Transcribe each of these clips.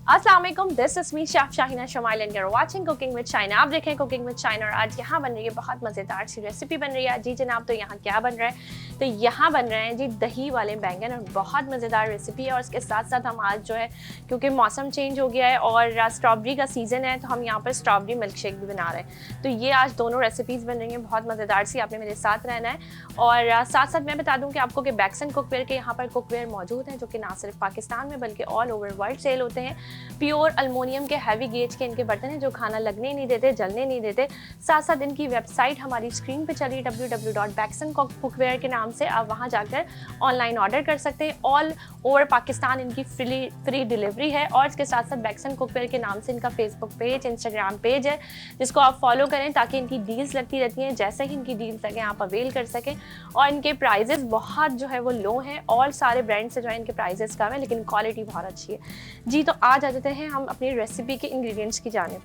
अस्सलाम वालेकुम, this is me chef Shahina Shamail and you are watching cooking with Shaina. आप देखें कुकिंग विद शाइना और आज यहाँ बन रही है बहुत मज़ेदार सी रेसिपी बन रही है। जी जनाब, तो यहाँ क्या बन रहा है? तो यहाँ बन रहे हैं जी दही वाले बैंगन और बहुत मज़ेदार रेसिपी है। और इसके साथ साथ हम आज जो है, क्योंकि मौसम चेंज हो गया है और स्ट्रॉबेरी का सीज़न है, तो हम यहाँ पर स्ट्रॉबेरी मिल्क शेक भी बना रहे हैं। तो ये आज दोनों रेसिपीज़ बन रही हैं बहुत मज़ेदार सी, आपने मेरे साथ रहना है। और साथ साथ मैं बता दूँ कि आपको कि बैक्सन कुकवेयर के यहाँ पर कुकवेयर मौजूद हैं जो कि ना सिर्फ पाकिस्तान में बल्कि ऑल ओवर वर्ल्ड सेल होते हैं। प्योर अल्मोनियम के हैवी गेज के इनके बर्तन हैं जो खाना लगने नहीं देते, जलने नहीं देते। साथ साथ इनकी वेबसाइट हमारी स्क्रीन पे चली www.baxencookwear के नाम से, आप वहाँ जाकर ऑनलाइन ऑर्डर कर सकते हैं। ऑल ओवर पाकिस्तान इनकी फ्री डिलीवरी है। और इसके साथ साथ बैक्सन कुकवेयर के नाम से इनका फेसबुक पेज, इंस्टाग्राम पेज है जिसको आप फॉलो करें ताकि इनकी डील्स लगती रहती हैं। जैसे ही इनकी डील्स लगे आप अवेल कर सकें। और इनके प्राइजेस बहुत जो है वो लो हैं, और सारे ब्रांड से जो है इनके प्राइजेस कम है, लेकिन क्वालिटी बहुत अच्छी है। जी तो आज आ जाते हैं हम अपनी रेसिपी के इंग्रेडिएंट्स की जानिब।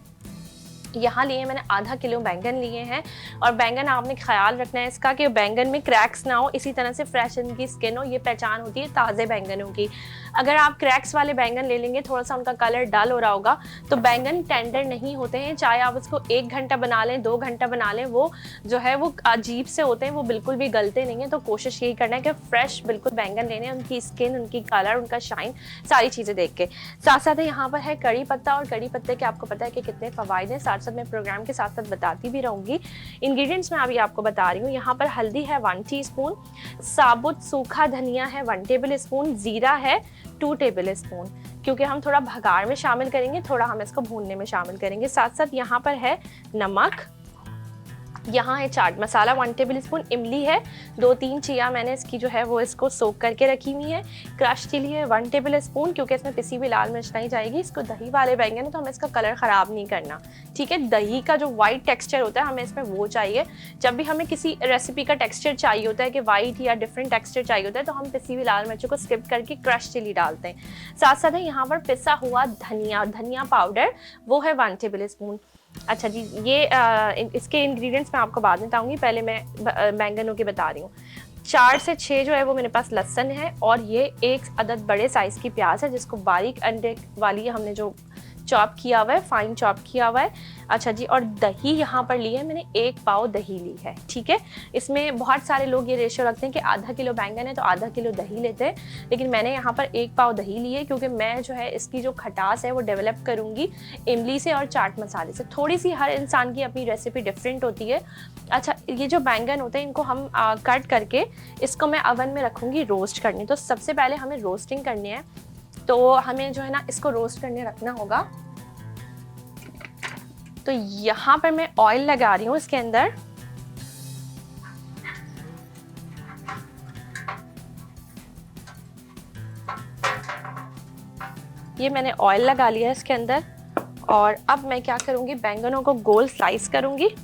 यहाँ लिए मैंने आधा किलो बैंगन लिए हैं। और बैंगन आपने ख्याल रखना है इसका कि बैंगन में क्रैक्स ना हो, इसी तरह से फ्रेश इनकी स्किन हो। ये पहचान होती है ताज़े बैंगनों की। अगर आप क्रैक्स वाले बैंगन ले लेंगे, थोड़ा सा उनका कलर डल हो रहा होगा, तो बैंगन टेंडर नहीं होते हैं। चाहे आप उसको 1 घंटा बना लें, 2 घंटा बना लें, वो जो है वो अजीब से होते हैं, वो बिल्कुल भी गलते नहीं हैं। तो कोशिश यही करना है कि फ्रेश बिल्कुल बैंगन लेने, उनकी स्किन, उनकी कलर, उनका शाइन, सारी चीज़ें देख के। साथ साथ यहाँ पर है कड़ी पत्ता, और कड़ी पत्ते के आपको पता है कि कितने फ़वाइद हैं। साथ साथ मैं प्रोग्राम के साथ साथ बताती भी रहूँगी। इंग्रेडिएंट्स मैं अभी आपको बता रही हूँ। यहाँ पर हल्दी है 1 टीस्पून, साबुत सूखा धनिया है 1 टेबल स्पून, जीरा है 2 टेबल स्पून, क्योंकि हम थोड़ा भगार में शामिल करेंगे, थोड़ा हम इसको भूनने में शामिल करेंगे। साथ साथ यहाँ पर है नमक, यहाँ है चाट मसाला 1 टेबल स्पून, इमली है 2-3 चिया मैंने इसकी जो है वो इसको सोक करके रखी हुई है। क्रश चिली है 1 टेबल स्पून, क्योंकि इसमें पिसी हुई लाल मिर्च नहीं जाएगी। इसको दही वाले बैंगन है तो हमें इसका कलर ख़राब नहीं करना, ठीक है। दही का जो वाइट टेक्सचर होता है हमें इसमें वो चाहिए। जब भी हमें किसी रेसिपी का टेक्सचर चाहिए होता है कि वाइट या डिफरेंट टेक्सचर चाहिए होता है, तो हम पिसी हुई लाल मिर्चों को स्किप करके क्रश चिली डालते हैं। साथ साथ है यहाँ पर पिसा हुआ धनिया, धनिया पाउडर, वो है 1 टेबल स्पून। अच्छा जी, ये इसके इंग्रेडिएंट्स मैं आपको बाद में बताऊंगी, पहले मैं बैंगनों के बता रही हूँ। 4 से 6 जो है वो मेरे पास लहसुन है, और ये 1 अदद बड़े साइज़ की प्याज है जिसको बारीक अंडे वाली हमने जो चॉप किया हुआ है, फाइन चॉप किया हुआ है। अच्छा जी, और दही यहाँ पर ली है मैंने 1 पाव दही ली है, ठीक है। इसमें बहुत सारे लोग ये रेशियो रखते हैं कि आधा किलो बैंगन है तो आधा किलो दही लेते हैं, लेकिन मैंने यहाँ पर 1 पाव दही ली है, क्योंकि मैं जो है इसकी जो खटास है वो डेवलप करूँगी इमली से और चाट मसाले से। थोड़ी सी हर इंसान की अपनी रेसिपी डिफरेंट होती है। अच्छा, ये जो बैंगन होते हैं इनको हम कट करके इसको मैं अवन में रखूँगी रोस्ट करने। तो सबसे पहले हमें रोस्टिंग करनी है, तो हमें जो है ना इसको रोस्ट करने रखना होगा। तो यहाँ पर मैं ऑयल लगा रही हूँ इसके अंदर। ये मैंने ऑयल लगा लिया है इसके अंदर, और अब मैं क्या करूँगी, बैंगनों को गोल स्लाइस करूँगी।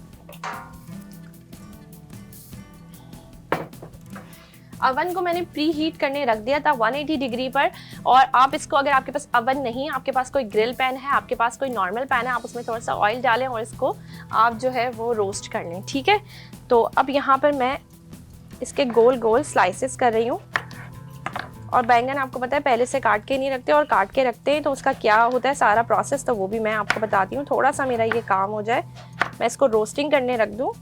अवन को मैंने प्री हीट करने रख दिया था 180 डिग्री पर। और आप इसको, अगर आपके पास अवन नहीं है, आपके पास कोई ग्रिल पैन है, आपके पास कोई नॉर्मल पैन है, आप उसमें थोड़ा सा ऑयल डालें और इसको आप जो है वो रोस्ट कर लें, ठीक है। तो अब यहाँ पर मैं इसके गोल गोल स्लाइसेस कर रही हूँ। और बैंगन आपको पता है पहले से काट के नहीं रखते, और काट के रखते हैं तो उसका क्या होता है सारा प्रोसेस, तो वो भी मैं आपको बताती हूँ। थोड़ा सा मेरा ये काम हो जाए, मैं इसको रोस्टिंग करने रख दूँ।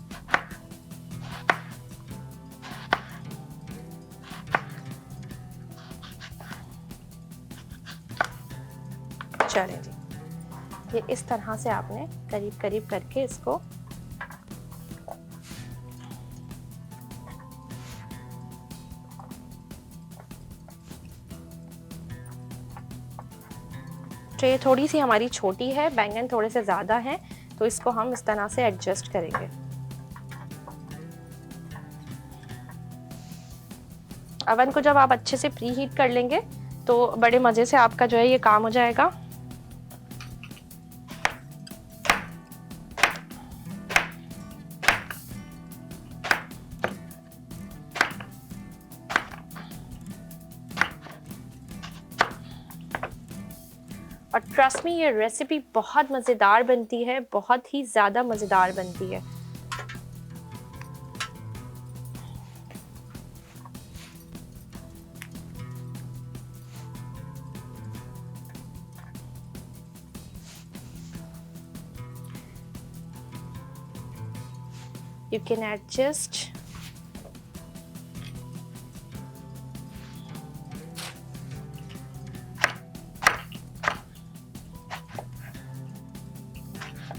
चलें जी, ये इस तरह से आपने करीब करीब करके इसको ट्रे थोड़ी सी हमारी छोटी है, बैंगन थोड़े से ज़्यादा हैं, तो इसको हम इस तरह से एडजस्ट करेंगे। अवन को जब आप अच्छे से प्री हीट कर लेंगे तो बड़े मज़े से आपका जो है ये काम हो जाएगा। और ट्रस्ट मी, ये रेसिपी बहुत मज़ेदार बनती है, बहुत ही ज़्यादा मज़ेदार बनती है। You can adjust.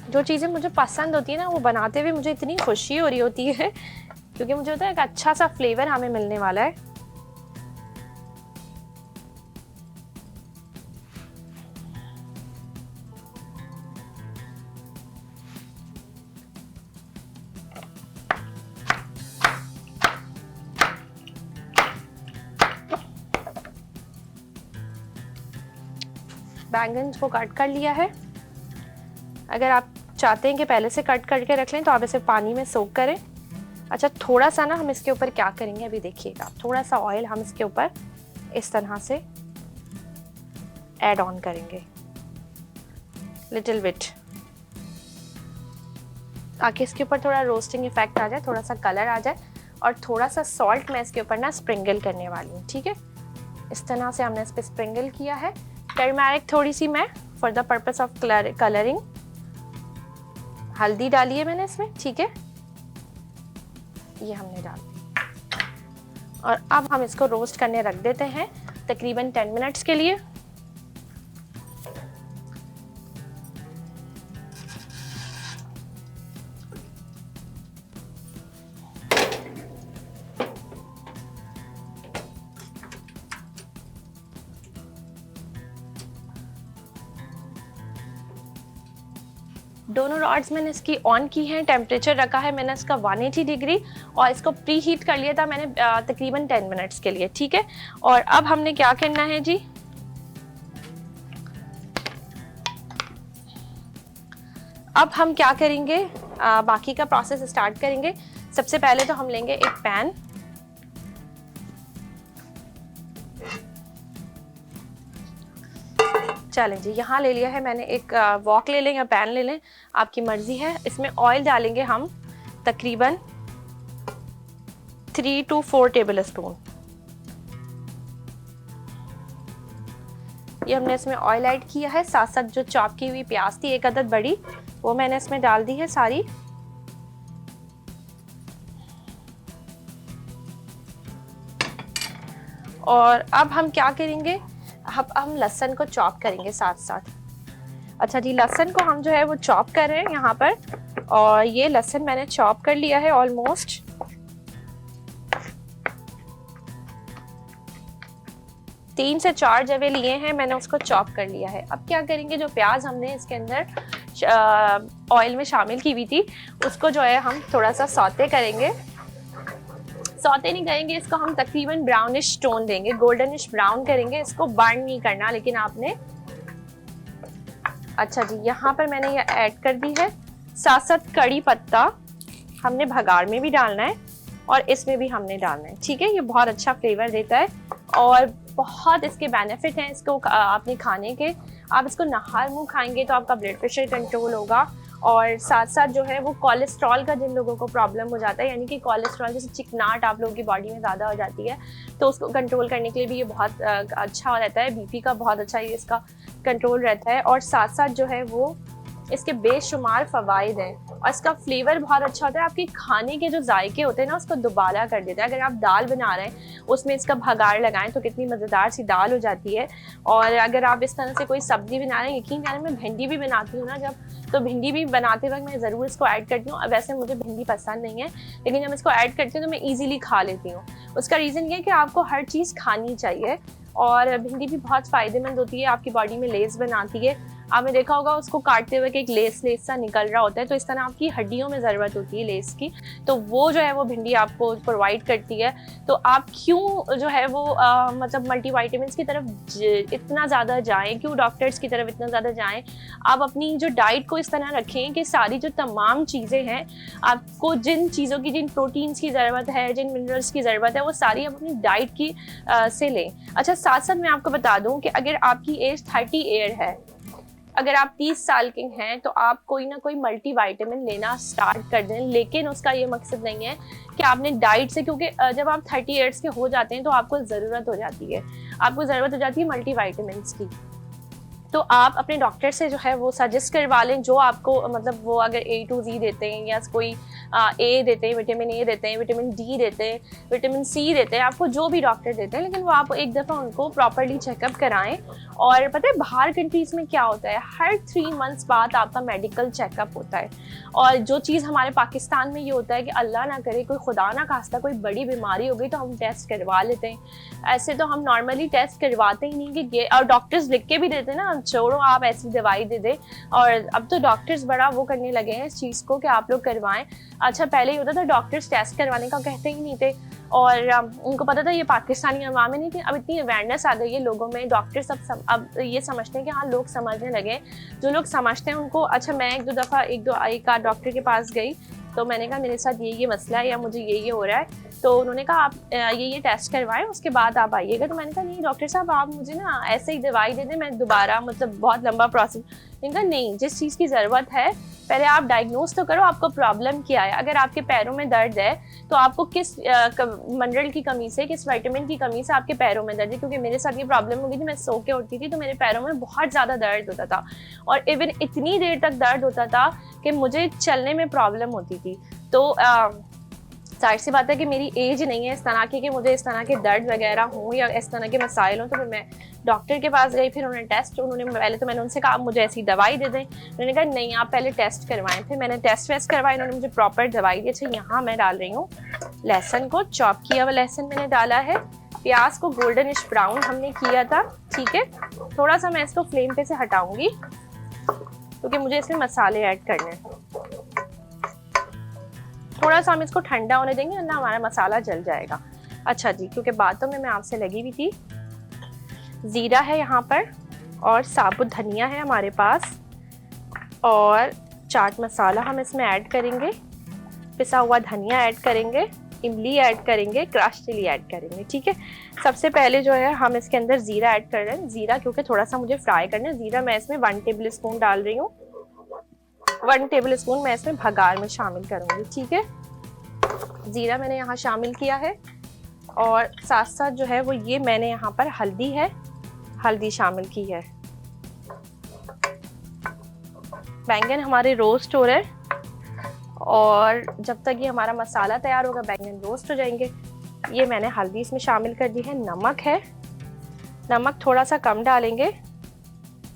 जो चीज़ें मुझे पसंद होती है ना, वो बनाते हुए मुझे इतनी खुशी हो रही होती है क्योंकि मुझे होता है एक अच्छा सा फ्लेवर हमें मिलने वाला है। बैंगन को कट कर लिया है। अगर आप चाहते हैं कि पहले से कट करके रख लें तो आप इसे पानी में सोक करें। अच्छा, थोड़ा सा ना हम इसके ऊपर क्या करेंगे अभी देखिएगा, थोड़ा सा ऑयल हम इसके ऊपर इस तरह से ऐड ऑन करेंगे, लिटिल बिट, ताकि इसके ऊपर थोड़ा रोस्टिंग इफेक्ट आ जाए, थोड़ा सा कलर आ जाए। और थोड़ा सा सॉल्ट मैं इसके ऊपर ना स्प्रिंगल करने वाली हूँ, ठीक है। इस तरह से हमने इस पर स्प्रिंगल किया है। टर्मरिक थोड़ी सी मैं for the purpose of colouring, हल्दी डाली है मैंने इसमें, ठीक है, ये हमने डाल दी। और अब हम इसको रोस्ट करने रख देते हैं तकरीबन 10 मिनट्स के लिए। दोनों रॉड्स मैंने इसकी ऑन की हैं, टेम्परेचर रखा है मैंने इसका 180 डिग्री और इसको प्री हीट कर लिया था मैंने तकरीबन 10 मिनट्स के लिए, ठीक है। और अब हमने क्या करना है जी, अब हम क्या करेंगे, बाकी का प्रोसेस स्टार्ट करेंगे। सबसे पहले तो हम लेंगे एक पैन, चलें जी, यहाँ ले लिया है मैंने, एक वॉक ले लें या पैन ले लें, आपकी मर्जी है। इसमें ऑयल डालेंगे हम तकरीबन 3 to 4 टेबल स्पून। ये हमने इसमें ऑयल ऐड किया है। साथ साथ जो चॉप की हुई प्याज थी एक अदद बड़ी, वो मैंने इसमें डाल दी है सारी। और अब हम क्या करेंगे, हम लहसुन को चॉप करेंगे साथ साथ। अच्छा जी, लहसुन को हम जो है वो चॉप कर रहे हैं यहाँ पर, और ये लहसुन मैंने चॉप कर लिया है ऑलमोस्ट। तीन से 4 जवे लिए हैं मैंने, उसको चॉप कर लिया है। अब क्या करेंगे, जो प्याज हमने इसके अंदर ऑयल में शामिल की हुई थी उसको जो है हम थोड़ा सा सौते करेंगे। सौते नहीं करेंगे इसको, हम तकरीबन ब्राउनिश टोन देंगे, गोल्डनिश ब्राउन करेंगे इसको, बर्न नहीं करना लेकिन आपने। अच्छा जी, यहाँ पर मैंने ये ऐड कर दी है। साथ साथ कड़ी पत्ता हमने भगार में भी डालना है और इसमें भी हमने डालना है, ठीक है। ये बहुत अच्छा फ्लेवर देता है और बहुत इसके बेनिफिट हैं इसको आपने खाने के। आप इसको नहार मुँह खाएंगे तो आपका ब्लड प्रेशर कंट्रोल होगा, और साथ साथ जो है वो कोलेस्ट्रॉल का जिन लोगों को प्रॉब्लम हो जाता है, यानी कि कोलेस्ट्रॉल जैसे चिकनाहट आप लोगों की बॉडी में ज़्यादा हो जाती है, तो उसको कंट्रोल करने के लिए भी ये बहुत अच्छा रहता है। बीपी का बहुत अच्छा ये इसका कंट्रोल रहता है। और साथ साथ जो है वो इसके बेशुमार फ़वाइद हैं और इसका फ्लेवर बहुत अच्छा होता है। आपके खाने के जो जायके होते हैं ना उसको दोबारा कर देता है। अगर आप दाल बना रहे हैं उसमें इसका भगार लगाएं तो कितनी मज़ेदार सी दाल हो जाती है। और अगर आप इस तरह से कोई सब्ज़ी बना रहे हैं, यकीन करें मैं भिंडी भी बनाती हूँ ना जब, तो भिंडी भी बनाते वक्त मैं ज़रूर इसको ऐड करती हूँ। अब वैसे मुझे भिंडी पसंद नहीं है लेकिन जब इसको ऐड करती हूँ तो मैं ईज़िली खा लेती हूँ। उसका रीज़न ये है कि आपको हर चीज़ खानी चाहिए और भिंडी भी बहुत फ़ायदेमंद होती है, आपकी बॉडी में लेस बनाती है। आपने देखा होगा उसको काटते हुए कि एक लेस सा निकल रहा होता है, तो इस तरह आपकी हड्डियों में ज़रूरत होती है लेस की, तो वो जो है वो भिंडी आपको प्रोवाइड करती है। तो आप क्यों जो है वो मतलब मल्टीविटामिन्स की तरफ इतना ज़्यादा जाएं, क्यों डॉक्टर्स की तरफ इतना ज़्यादा जाएं। आप अपनी जो डाइट को इस तरह रखें कि सारी जो तमाम चीज़ें हैं, आपको जिन चीज़ों की, जिन प्रोटीन्स की ज़रूरत है, जिन मिनरल्स की ज़रूरत है, वो सारी आप अपनी डाइट की से लें। अच्छा, साथ साथ मैं आपको बता दूं कि अगर आपकी एज 30 ईयर है, अगर आप 30 साल के हैं, तो आप कोई ना कोई मल्टीविटामिन लेना स्टार्ट कर दें। लेकिन उसका ये मकसद नहीं है कि आपने डाइट से, क्योंकि जब आप 30 ईयर्स के हो जाते हैं तो आपको ज़रूरत हो जाती है मल्टीविटामिन्स की। तो आप अपने डॉक्टर से जो है वो सजेस्ट करवा लें, जो आपको मतलब वो अगर A to Z देते हैं या कोई ए देते हैं, विटामिन ए देते हैं, विटामिन डी देते हैं, विटामिन सी देते हैं, आपको जो भी डॉक्टर देते हैं, लेकिन वो आप एक दफ़ा उनको प्रॉपरली चेकअप कराएं। और पता है बाहर कंट्रीज़ में क्या होता है, हर 3 मंथ्स बाद आपका मेडिकल चेकअप होता है। और जो चीज़ हमारे पाकिस्तान में ये होता है कि अल्लाह ना करे कोई खुदा ना खास्ता कोई बड़ी बीमारी हो गई तो हम टेस्ट करवा लेते हैं। ऐसे तो हम नॉर्मली टेस्ट करवाते ही नहीं कि ये, और डॉक्टर्स लिख के भी देते हैं ना, छोड़ो आप ऐसी दवाई दे दें। और अब तो डॉक्टर्स बड़ा वो करने लगे हैं इस चीज़ को कि आप लोग करवाएं। अच्छा पहले ही होता था डॉक्टर्स टेस्ट करवाने का कहते ही नहीं थे, और उनको पता था ये पाकिस्तानी अवाम में नहीं थी। अब इतनी अवेयरनेस आ गई है लोगों में, डॉक्टर सब अब ये समझते हैं कि हाँ लोग समझने लगे। जो लोग समझते हैं उनको, अच्छा मैं एक दो एक आध डॉक्टर के पास गई तो मैंने कहा मेरे साथ ये मसला है या मुझे ये हो रहा है, तो उन्होंने कहा आप ये टेस्ट करवाएं उसके बाद आप आइएगा। तो मैंने कहा नहीं डॉक्टर साहब आप मुझे ना ऐसे ही दवाई दे दें, मैं दोबारा मतलब बहुत लंबा प्रोसेस। इनका नहीं, जिस चीज़ की ज़रूरत है पहले आप डायग्नोज तो करो आपको प्रॉब्लम क्या है। अगर आपके पैरों में दर्द है तो आपको किस मिनरल की कमी से, किस विटामिन की कमी से आपके पैरों में दर्द है। क्योंकि मेरे साथ ये प्रॉब्लम हो गई थी, मैं सो के उठती थी तो मेरे पैरों में बहुत ज़्यादा दर्द होता था, और इवन इतनी देर तक दर्द होता था कि मुझे चलने में प्रॉब्लम होती थी। तो जाहिर सी बात है कि मेरी एज नहीं है इस तरह की कि मुझे इस तरह के दर्द वगैरह हों या इस तरह के मसाइल हों। तो फिर मैं डॉक्टर के पास गई, फिर पहले तो मैंने उनसे कहा आप मुझे ऐसी दवाई दे दें। उन्होंने कहा नहीं आप पहले टेस्ट करवाएं। फिर मैंने टेस्ट वेस्ट करवाए, इन्होंने मुझे प्रॉपर दवाई दी। अच्छा यहाँ मैं डाल रही हूँ लहसुन को, चॉप किया हुआ लहसुन मैंने डाला है। प्याज को गोल्डनिश ब्राउन हमने किया था, ठीक है। थोड़ा सा मैं इसको फ्लेम पे से हटाऊंगी क्योंकि मुझे इसमें मसाले ऐड करने हैं। थोड़ा सा हम इसको ठंडा होने देंगे वरना हमारा मसाला जल जाएगा। अच्छा जी, क्योंकि बातों में मैं आपसे लगी हुई थी। ज़ीरा है यहाँ पर, और साबुत धनिया है हमारे पास, और चाट मसाला हम इसमें ऐड करेंगे, पिसा हुआ धनिया ऐड करेंगे, इमली ऐड करेंगे, क्रश चिली ऐड करेंगे, ठीक है। सबसे पहले जो है हम इसके अंदर ज़ीरा ऐड कर रहे हैं। ज़ीरा क्योंकि थोड़ा सा मुझे फ्राई करना है। ज़ीरा मैं इसमें 1 टेबल स्पून डाल रही हूँ। 1 टेबल स्पून मैं इसमें भगार में शामिल करूँगी, ठीक है। ज़ीरा मैंने यहाँ शामिल किया है, और साथ साथ जो है वो ये मैंने यहाँ पर हल्दी है, हल्दी शामिल की है। बैंगन हमारे रोस्ट हो रहे हैं, और जब तक ये हमारा मसाला तैयार होगा बैंगन रोस्ट हो जाएंगे। ये मैंने हल्दी इसमें शामिल कर दी है। नमक है, नमक थोड़ा सा कम डालेंगे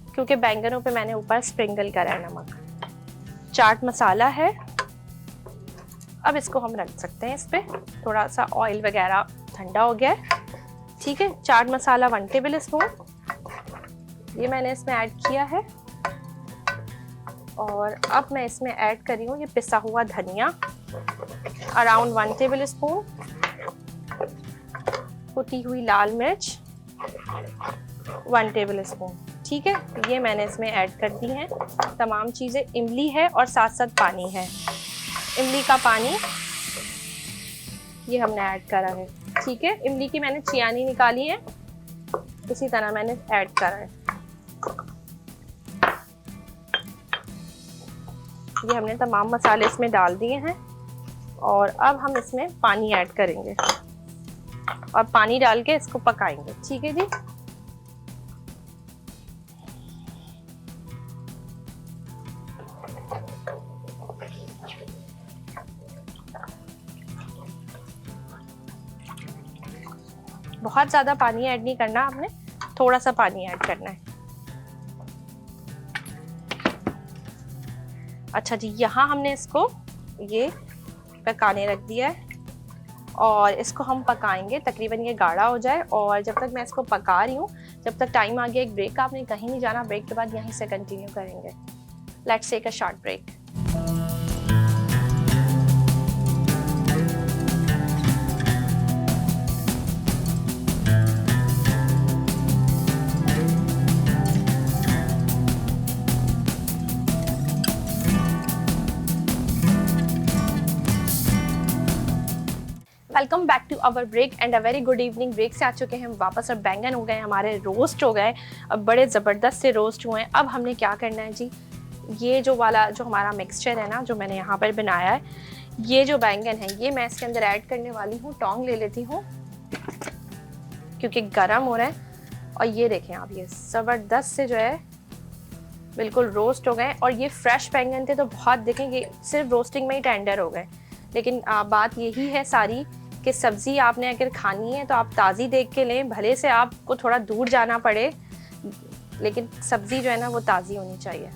क्योंकि बैंगनों पे मैंने ऊपर स्प्रिंकल करा है नमक। चाट मसाला है, अब इसको हम रख सकते हैं इस पर। थोड़ा सा ऑयल वगैरह ठंडा हो गया है, ठीक है। चाट मसाला 1 टेबल स्पून ये मैंने इसमें ऐड किया है, और अब मैं इसमें ऐड कर रही हूँ ये पिसा हुआ धनिया, अराउंड 1 टेबल स्पून। कुटी हुई लाल मिर्च 1 टेबल स्पून, ठीक है। ये मैंने इसमें ऐड कर दी हैं तमाम चीज़ें। इमली है और साथ साथ पानी है, इमली का पानी ये हमने ऐड करा है, ठीक है। इमली की मैंने चियानी निकाली है, इसी तरह मैंने ऐड करा है। ये हमने तमाम मसाले इसमें डाल दिए हैं, और अब हम इसमें पानी ऐड करेंगे और पानी डाल के इसको पकाएंगे, ठीक है जी। बहुत ज़्यादा पानी ऐड नहीं करना आपने, थोड़ा सा पानी ऐड करना है। अच्छा जी, यहाँ हमने इसको ये पकाने रख दिया है, और इसको हम पकाएंगे तकरीबन ये गाढ़ा हो जाए। और जब तक मैं इसको पका रही हूँ, जब तक टाइम आ गया एक ब्रेक का, आपने कहीं नहीं जाना, ब्रेक के बाद यहीं से कंटिन्यू करेंगे। Let's take a short break. Welcome back to our break and a very good evening. Break से आ चुके हैं हम वापस, और बैंगन हो गए हमारे रोस्ट हो गए, अब बड़े ज़बरदस्त से रोस्ट हुए हैं। अब हमने क्या करना है जी, ये जो हमारा मिक्सचर है ना जो मैंने यहाँ पर बनाया है, ये जो बैंगन है ये मैं इसके अंदर ऐड करने वाली हूँ। टोंग ले लेती हूँ क्योंकि गर्म हो रहा है। और ये देखें आप, ये ज़बरदस्त से जो है बिल्कुल रोस्ट हो गए, और ये फ्रेश बैंगन थे तो बहुत देखें ये सिर्फ रोस्टिंग में ही टेंडर हो गए। लेकिन बात यही है सारी कि सब्ज़ी आपने अगर खानी है तो आप ताज़ी देख के लें, भले से आपको थोड़ा दूर जाना पड़े, लेकिन सब्ज़ी जो है ना वो ताज़ी होनी चाहिए।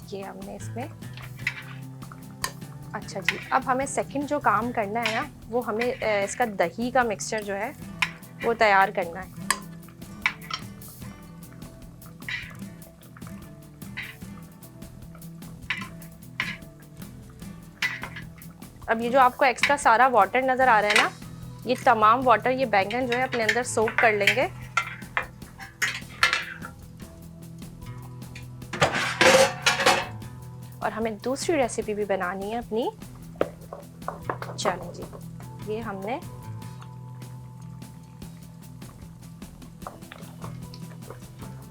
ये हमने इसमें, अच्छा जी, अब हमें सेकंड जो काम करना है ना, वो हमें इसका दही का मिक्सचर जो है वो तैयार करना है। अब ये जो आपको एक्स्ट्रा सारा वाटर नज़र आ रहा है ना, ये तमाम वाटर ये बैंगन जो है अपने अंदर सोक कर लेंगे। और हमें दूसरी रेसिपी भी बनानी है अपनी। चलो जी, ये हमने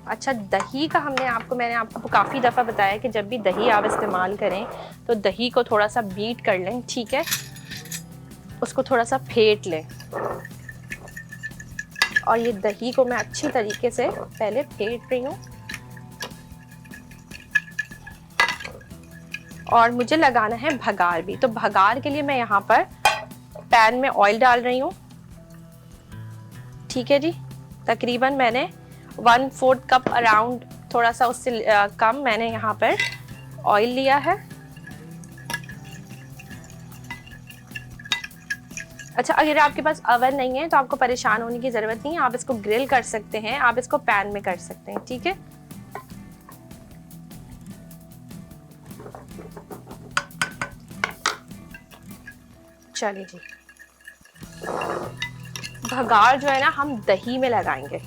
अच्छा दही का मैंने आपको काफ़ी दफ़ा बताया कि जब भी दही आप इस्तेमाल करें तो दही को थोड़ा सा बीट कर लें, ठीक है, उसको थोड़ा सा फेंट लें। और ये दही को मैं अच्छी तरीके से पहले फेंट रही हूँ। और मुझे लगाना है भगार भी, तो भगार के लिए मैं यहाँ पर पैन में ऑयल डाल रही हूँ, ठीक है जी। तकरीबन मैंने 1/4 कप अराउंड, थोड़ा सा उससे कम मैंने यहाँ पर ऑयल लिया है। अच्छा, अगर आपके पास अवन नहीं है तो आपको परेशान होने की ज़रूरत नहीं है, आप इसको ग्रिल कर सकते हैं, आप इसको पैन में कर सकते हैं, ठीक है। चलिए जी, भगार जो है ना हम दही में लगाएंगे।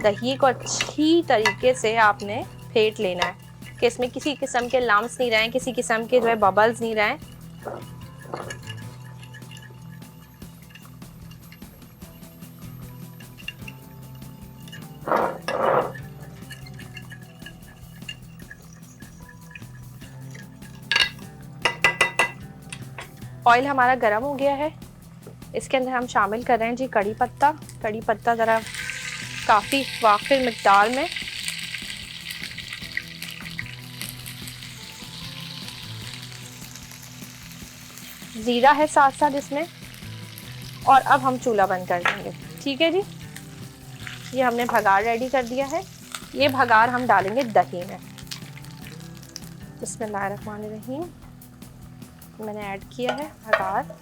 दही को अच्छी तरीके से आपने फेंट लेना है कि इसमें किसी किस्म के लम्स नहीं रहें, किसी किस्म के जो है बबल्स नहीं रहें। ऑयल हमारा गर्म हो गया है, इसके अंदर हम शामिल कर रहे हैं जी कड़ी पत्ता। कड़ी पत्ता ज़रा काफ़ी वाफिर मिकदार में। ज़ीरा है साथ साथ इसमें। और अब हम चूल्हा बंद कर देंगे, ठीक है जी। ये हमने भगार रेडी कर दिया है, ये भगार हम डालेंगे दही में। बिस्मिल्लाहिर्रहमानिर्रहीम, मैंने ऐड किया है भगार।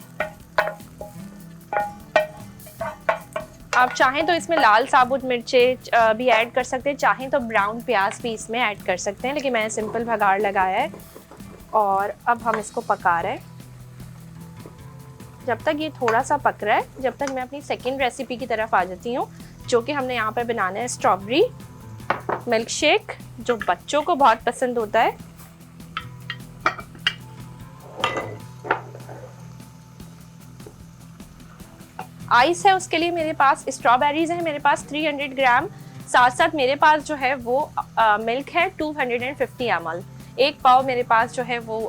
आप चाहें तो इसमें लाल साबुत मिर्चें भी ऐड कर सकते हैं, चाहें तो ब्राउन प्याज भी इसमें ऐड कर सकते हैं, लेकिन मैंने सिंपल भगार लगाया है। और अब हम इसको पका रहे हैं जब तक ये थोड़ा सा पक रहा है, जब तक मैं अपनी सेकंड रेसिपी की तरफ आ जाती हूँ, जो कि हमने यहाँ पर बनाना है स्ट्रॉबेरी मिल्क शेक, जो बच्चों को बहुत पसंद होता है। आइस है, उसके लिए मेरे पास स्ट्रॉबेरीज है, मेरे पास 300 ग्राम। साथ साथ मेरे पास जो है वो मिल्क है 250 ml। एक पाव मेरे पास जो है वो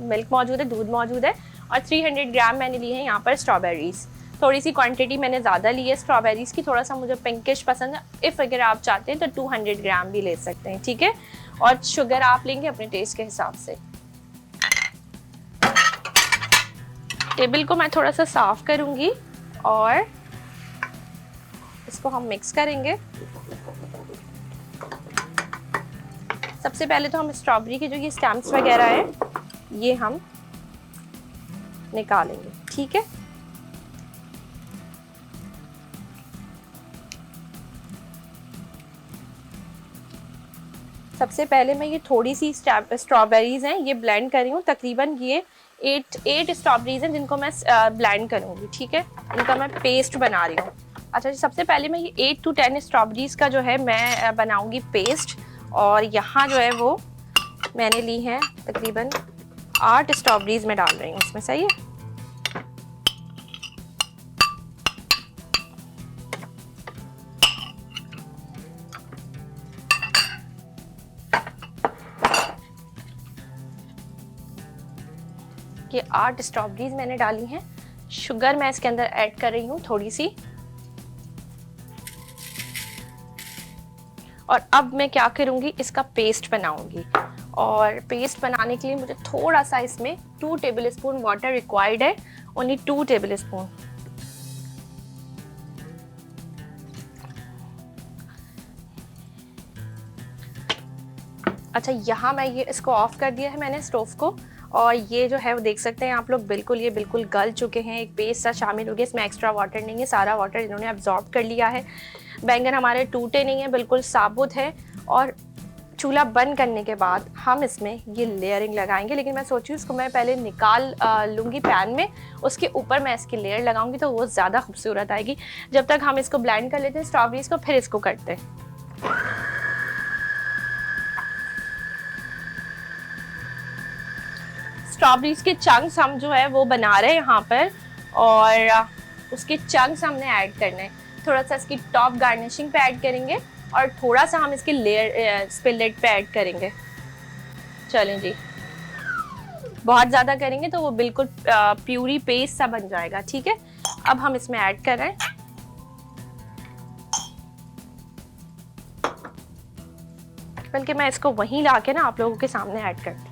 मिल्क मौजूद है, दूध मौजूद है। और 300 ग्राम मैंने लिए हैं यहाँ पर स्ट्रॉबेरीज। थोड़ी सी क्वांटिटी मैंने ज़्यादा ली है स्ट्रॉबेरीज की, थोड़ा सा मुझे पिंकिश पसंद है। इफ़ अगर आप चाहते हैं तो 200 ग्राम भी ले सकते हैं, ठीक है। और शुगर आप लेंगे अपने टेस्ट के हिसाब से। टेबल को मैं थोड़ा सा साफ करूंगी और इसको हम मिक्स करेंगे। सबसे पहले तो हम स्ट्रॉबेरी के जो ये स्टैम्प्स वगैरह हैं ये हम निकालेंगे, ठीक है। सबसे पहले मैं ये थोड़ी सी स्ट्रॉबेरीज हैं ये ब्लेंड कर रही हूँ। तकरीबन ये 8 स्ट्रॉबेरीज हैं जिनको मैं ब्लेंड करूँगी, ठीक है। इनका मैं पेस्ट बना रही हूँ। अच्छा जी, सबसे पहले मैं ये 8 to 10 स्ट्रॉबेरीज का जो है मैं बनाऊँगी पेस्ट। और यहाँ जो है वो मैंने ली हैं तकरीबन 8 स्ट्रॉबेरीज में डाल रही हूँ इसमें, सही है। ये 8 स्ट्रॉबेरीज मैंने डाली हैं। शुगर मैं इसके अंदर ऐड कर रही हूँ थोड़ी सी। और अब मैं क्या करूँगी, इसका पेस्ट बनाऊँगी। और पेस्ट बनाने के लिए मुझे थोड़ा सा इसमें 2 टेबलस्पून वाटर रिक्वायर्ड है, ओनली 2 टेबलस्पून। अच्छा, यहाँ मैं ये इसको ऑफ कर दिया है मैंने स्टोव को, और ये जो है वो देख सकते हैं आप लोग, बिल्कुल ये बिल्कुल गल चुके हैं, एक पेस्ट सा शामिल हो गया। इसमें एक्स्ट्रा वाटर नहीं है, सारा वाटर इन्होंने अब्जॉर्ब कर लिया है। बैंगन हमारे टूटे नहीं है, बिल्कुल साबुत है। और चूल्हा बंद करने के बाद हम इसमें ये लेयरिंग लगाएंगे, लेकिन मैं सोची इसको मैं पहले निकाल लूँगी पैन में, उसके ऊपर मैं इसकी लेयर लगाऊंगी तो वो ज़्यादा खूबसूरत आएगी। जब तक हम इसको ब्लेंड कर लेते हैं स्ट्रॉबेरीज को, फिर इसको करते हैं। स्ट्रॉबेरीज के चंक्स हम जो है वो बना रहे हैं यहाँ पर, और उसके चंक्स हमने ऐड करने हैं। थोड़ा सा इसकी टॉप गार्निशिंग पे ऐड करेंगे और थोड़ा सा हम इसके लेयर इस पे लिड पे ऐड करेंगे। चलें जी, बहुत ज़्यादा करेंगे तो वो बिल्कुल प्यूरी पेस्ट सा बन जाएगा। ठीक है, अब हम इसमें ऐड कर रहे हैं। बल्कि मैं इसको वहीं ला के ना आप लोगों के सामने ऐड करती हूँ।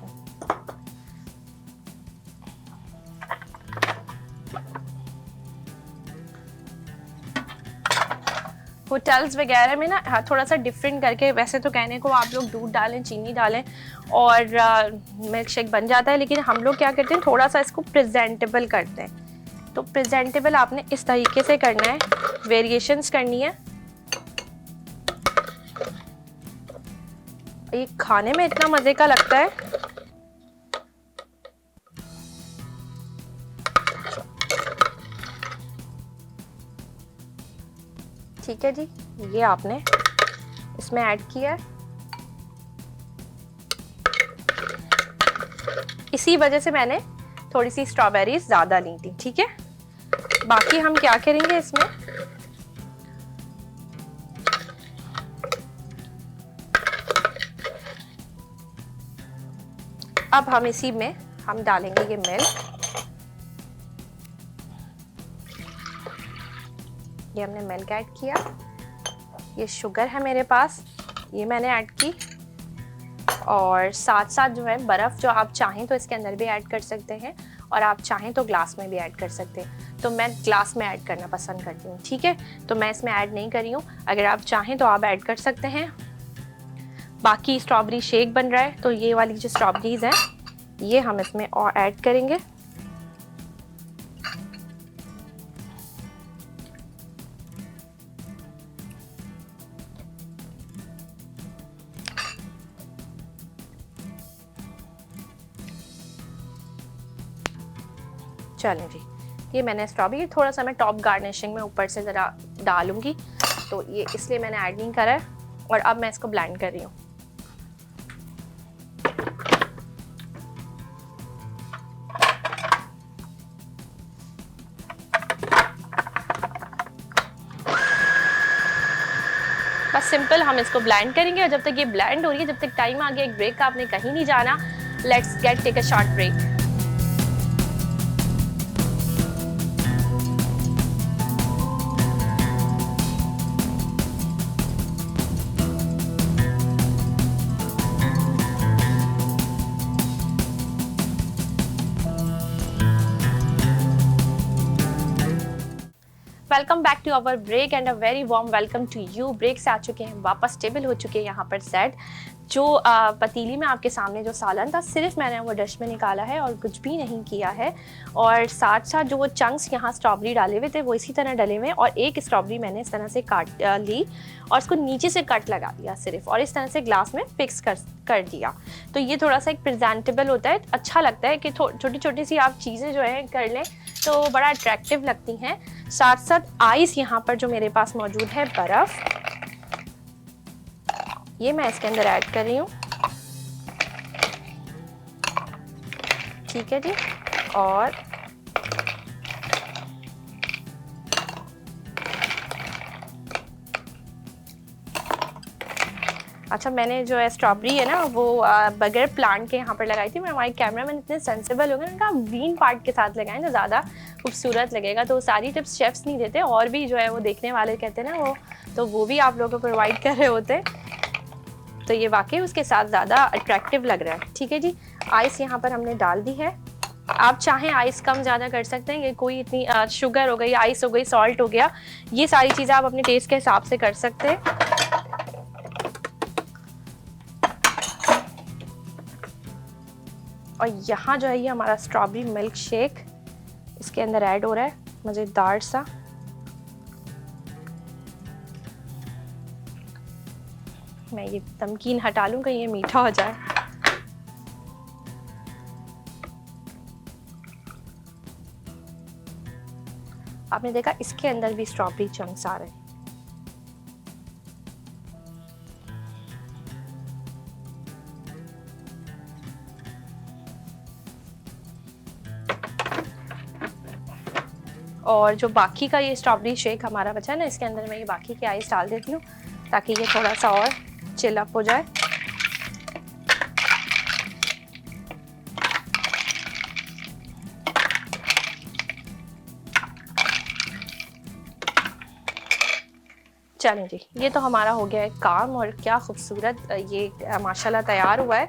होटल्स वगैरह में ना थोड़ा सा डिफरेंट करके, वैसे तो कहने को आप लोग दूध डालें, चीनी डालें और मिल्क शेक बन जाता है, लेकिन हम लोग क्या करते हैं, थोड़ा सा इसको प्रेजेंटेबल करते हैं। तो प्रेजेंटेबल आपने इस तरीके से करना है, वेरिएशंस करनी है। ये खाने में इतना मज़े का लगता है। ठीक है जी, ये आपने इसमें ऐड किया है। इसी वजह से मैंने थोड़ी सी स्ट्रॉबेरीज ज़्यादा ली थी। ठीक है, बाकी हम क्या करेंगे इसमें, अब हम इसी में हम डालेंगे ये मिल्क। ये हमने मिल्क ऐड किया, ये शुगर है मेरे पास, ये मैंने ऐड की, और साथ साथ जो है बर्फ़, जो आप चाहें तो इसके अंदर भी ऐड कर सकते हैं और आप चाहें तो ग्लास में भी ऐड कर सकते हैं। तो मैं ग्लास में ऐड करना पसंद करती हूँ। ठीक है, तो मैं इसमें ऐड नहीं करी हूँ, अगर आप चाहें तो आप ऐड कर सकते हैं। बाकी स्ट्रॉबेरी शेक बन रहा है, तो ये वाली जो स्ट्रॉबेरीज हैं ये हम इसमें और ऐड करेंगे। चलें जी, ये मैंने स्ट्रॉबेरी थोड़ा सा मैं टॉप गार्निशिंग में ऊपर से ज़रा डालूंगी, तो ये इसलिए मैंने ऐड नहीं करा है। और अब मैं इसको ब्लेंड कर रही हूँ। बस सिंपल हम इसको ब्लेंड करेंगे, और जब तक ये ब्लेंड हो रही है, जब तक टाइम आ गया एक ब्रेक का, आपने कहीं नहीं जाना। Let's get take a short break. Welcome back to our break and a very warm welcome to you. Break से आ चुके हैं वापस, टेबल हो चुके हैं यहाँ पर सेट। जो पतीली में आपके सामने जो सालन था, सिर्फ मैंने वो डिश में निकाला है और कुछ भी नहीं किया है। और साथ साथ जो वो चंक्स यहाँ स्ट्रॉबेरी डाले हुए थे वो इसी तरह डले हुए हैं, और एक स्ट्रॉबेरी मैंने इस तरह से काट ली और इसको नीचे से कट लगा दिया सिर्फ, और इस तरह से ग्लास में फिक्स कर दिया। तो ये थोड़ा सा एक प्रेजेंटेबल होता है, अच्छा लगता है कि छोटी छोटी सी आप चीज़ें जो है कर लें तो बड़ा अट्रैक्टिव लगती हैं। साथ साथ आइस यहाँ पर जो मेरे पास मौजूद है, बर्फ़, ये मैं इसके अंदर ऐड कर रही हूँ। ठीक है जी, और अच्छा, मैंने जो है स्ट्रॉबेरी है ना वो बगैर प्लांट के यहाँ पर लगाई थी। मैं, हमारे कैमरामैन इतने सेंसिबल हो गए, उनका ग्रीन पार्ट के साथ लगाएं तो ज़्यादा खूबसूरत लगेगा। तो सारी टिप्स शेफ्स नहीं देते, और भी जो है वो देखने वाले कहते हैं ना वो, तो वो भी आप लोगों को प्रोवाइड कर रहे होते हैं। तो ये वाकई उसके साथ ज़्यादा अट्रैक्टिव लग रहा है। ठीक है जी, आइस यहाँ पर हमने डाल दी है। आप चाहें आइस कम ज़्यादा कर सकते हैं, ये कोई इतनी शुगर हो गई, आइस हो गई, सॉल्ट हो गया, ये सारी चीज़ें आप अपने टेस्ट के हिसाब से कर सकते हैं। और यहाँ जो है ये हमारा स्ट्रॉबेरी मिल्क शेक इसके अंदर ऐड हो रहा है, मज़ेदार सा। मैं ये नमकीन हटा लूँ कहीं ये मीठा हो जाए। आपने देखा इसके अंदर भी स्ट्रॉबेरी चंक्स आ रहे हैं। और जो बाकी का ये स्ट्रॉबेरी शेक हमारा बचा है ना, इसके अंदर मैं ये बाकी के आइस डाल देती हूँ ताकि ये थोड़ा सा और चिल अप हो जाए। चलें जी, ये तो हमारा हो गया है काम और क्या खूबसूरत ये माशाल्लाह तैयार हुआ है।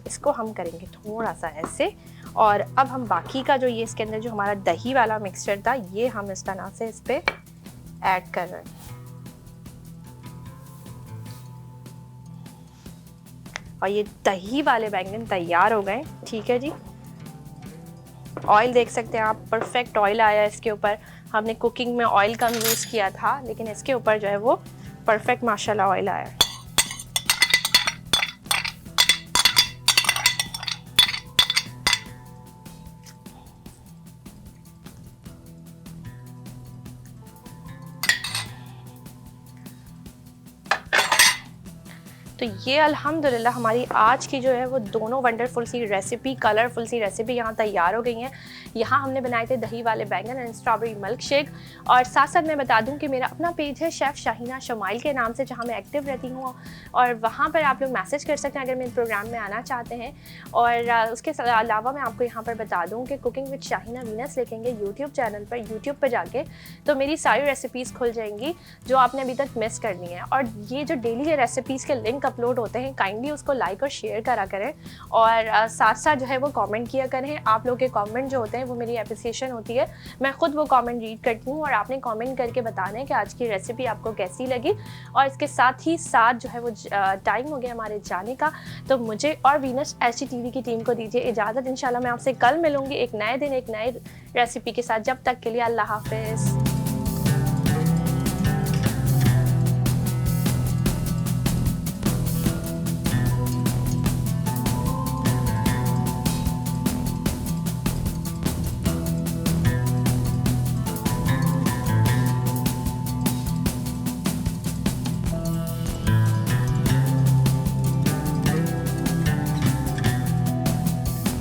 इसको हम करेंगे थोड़ा सा ऐसे, और अब हम बाकी का जो ये इसके अंदर जो हमारा दही वाला मिक्सचर था ये हम इस तरह से इस पे ऐड कर रहे हैं। और ये दही वाले बैंगन तैयार हो गए। ठीक है जी, ऑयल देख सकते हैं आप, परफेक्ट ऑयल आया है इसके ऊपर। हमने कुकिंग में ऑयल कम यूज़ किया था, लेकिन इसके ऊपर जो है वो परफेक्ट माशाल्लाह ऑयल आया है। तो ये अल्हम्दुलिल्लाह हमारी आज की जो है वो दोनों वंडरफुल सी रेसिपी, कलरफुल सी रेसिपी यहाँ तैयार हो गई हैं। यहाँ हमने बनाए थे दही वाले बैंगन एंड स्ट्रॉबेरी मिल्क शेक। और साथ साथ मैं बता दूँ कि मेरा अपना पेज है शेफ़ शाहीना शमाइल के नाम से, जहाँ मैं एक्टिव रहती हूँ, और वहाँ पर आप लोग मैसेज कर सकते हैं अगर मेरे प्रोग्राम में आना चाहते हैं। और उसके अलावा मैं आपको यहाँ पर बता दूँ कि कुकिंग विद शाहीना वीनस लिखेंगे यूट्यूब चैनल पर, यूट्यूब पर जाके तो मेरी सारी रेसिपीज़ खुल जाएंगी जो आपने अभी तक मिस करनी है। और ये जो डेली रेसिपीज़ के लिंक अपलोड होते हैं, काइंडली उसको लाइक और शेयर करा करें, और साथ साथ जो है वो कमेंट किया करें। आप लोग के कमेंट जो होते हैं वो मेरी एप्रिसिएशन होती है, मैं खुद वो कमेंट रीड करती हूँ, और आपने कमेंट करके बताना है कि आज की रेसिपी आपको कैसी लगी। और इसके साथ ही साथ जो है वो टाइम हो गया हमारे जाने का, तो मुझे और वीनस HGTV की टीम को दीजिए इजाज़त। इंशाल्लाह मैं आपसे कल मिलूंगी एक नए दिन एक नए रेसिपी के साथ। जब तक के लिए अल्लाह हाफिज़।